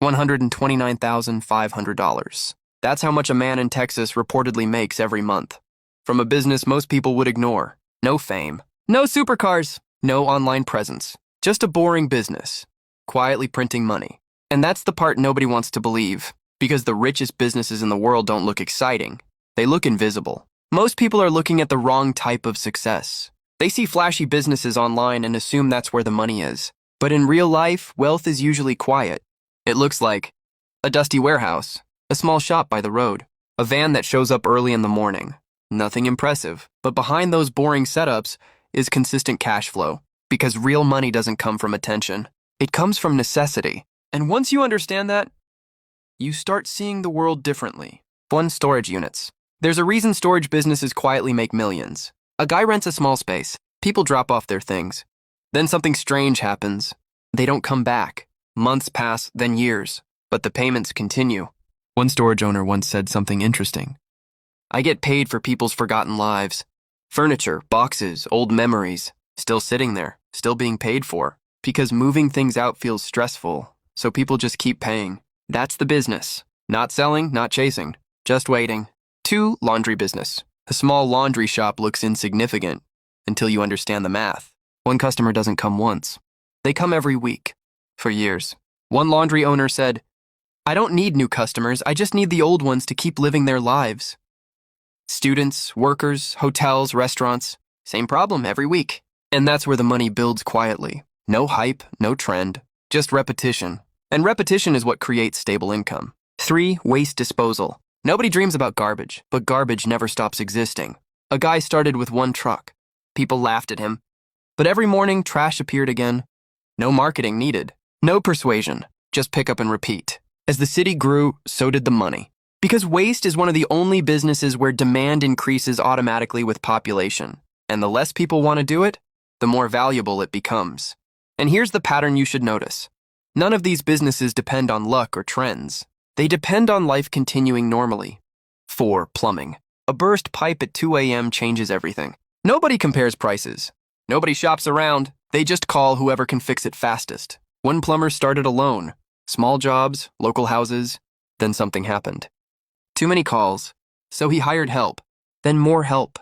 $129,500. That's how much a man in Texas reportedly makes every month. From a business most people would ignore. No fame, no supercars, no online presence. Just a boring business, quietly printing money. And that's the part nobody wants to believe, because the richest businesses in the world don't look exciting. They look invisible. Most people are looking at the wrong type of success. They see flashy businesses online and assume that's where the money is. But in real life, wealth is usually quiet. It looks like a dusty warehouse, a small shop by the road, a van that shows up early in the morning. Nothing impressive, but behind those boring setups is consistent cash flow, because real money doesn't come from attention. It comes from necessity. And once you understand that, you start seeing the world differently. 1. Storage units. There's a reason storage businesses quietly make millions. A guy rents a small space. People drop off their things. Then something strange happens. They don't come back. Months pass, then years, but the payments continue. One storage owner once said something interesting. I get paid for people's forgotten lives. Furniture, boxes, old memories, still sitting there, still being paid for. Because moving things out feels stressful, so people just keep paying. That's the business. Not selling, not chasing, just waiting. 2. Laundry business. A small laundry shop looks insignificant until you understand the math. One customer doesn't come once. They come every week. For years. One laundry owner said, I don't need new customers, I just need the old ones to keep living their lives. Students, workers, hotels, restaurants, same problem every week. And that's where the money builds quietly. No hype, no trend, just repetition. And repetition is what creates stable income. 3. Waste disposal. Nobody dreams about garbage, but garbage never stops existing. A guy started with one truck. People laughed at him. But every morning, trash appeared again. No marketing needed. No persuasion, just pick up and repeat. As the city grew, so did the money. Because waste is one of the only businesses where demand increases automatically with population. And the less people want to do it, the more valuable it becomes. And here's the pattern you should notice. None of these businesses depend on luck or trends. They depend on life continuing normally. 4. Plumbing. A burst pipe at 2 a.m. changes everything. Nobody compares prices. Nobody shops around. They just call whoever can fix it fastest. One plumber started alone. Small jobs, local houses. Then something happened. Too many calls. So he hired help. Then more help.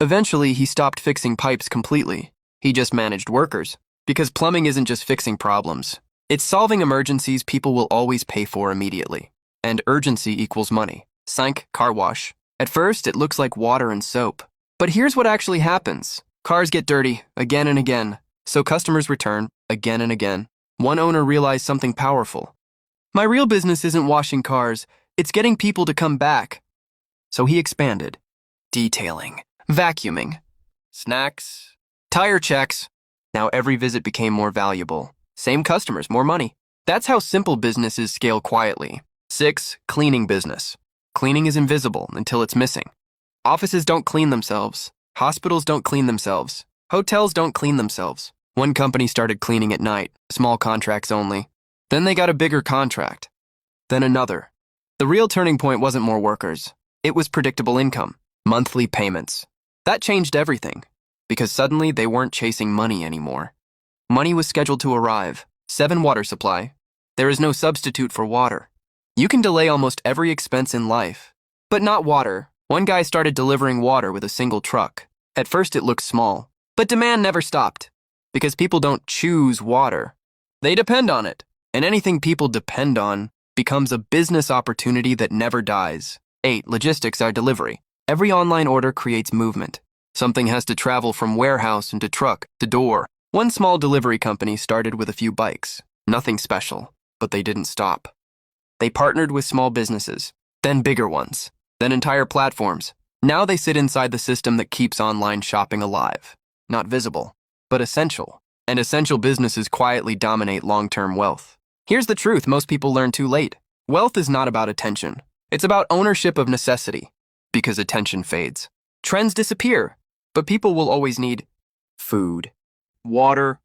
Eventually, he stopped fixing pipes completely. He just managed workers. Because plumbing isn't just fixing problems. It's solving emergencies people will always pay for immediately. And urgency equals money. Sink, car wash. At first, it looks like water and soap. But here's what actually happens. Cars get dirty, again and again. So customers return, again and again. One owner realized something powerful. My real business isn't washing cars, it's getting people to come back. So he expanded. Detailing, vacuuming, snacks, tire checks. Now every visit became more valuable. Same customers, more money. That's how simple businesses scale quietly. 6. Cleaning business. Cleaning is invisible until it's missing. Offices don't clean themselves. Hospitals don't clean themselves. Hotels don't clean themselves. One company started cleaning at night, small contracts only. Then they got a bigger contract. Then another. The real turning point wasn't more workers. It was predictable income, monthly payments. That changed everything, because suddenly they weren't chasing money anymore. Money was scheduled to arrive. 7. Water supply. There is no substitute for water. You can delay almost every expense in life, but not water. One guy started delivering water with a single truck. At first it looked small, but demand never stopped. Because people don't choose water. They depend on it. And anything people depend on becomes a business opportunity that never dies. 8. Logistics are delivery. Every online order creates movement. Something has to travel from warehouse into truck to door. One small delivery company started with a few bikes. Nothing special, but they didn't stop. They partnered with small businesses, then bigger ones, then entire platforms. Now they sit inside the system that keeps online shopping alive. Not visible, but essential. And essential businesses quietly dominate long-term wealth. Here's the truth most people learn too late. Wealth is not about attention. It's about ownership of necessity. Because attention fades. Trends disappear, but people will always need food, water,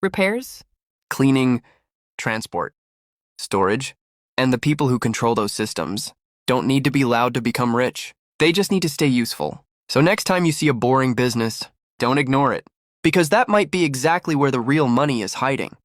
repairs, cleaning, transport, storage. And the people who control those systems don't need to be loud to become rich. They just need to stay useful. So next time you see a boring business, don't ignore it. Because that might be exactly where the real money is hiding.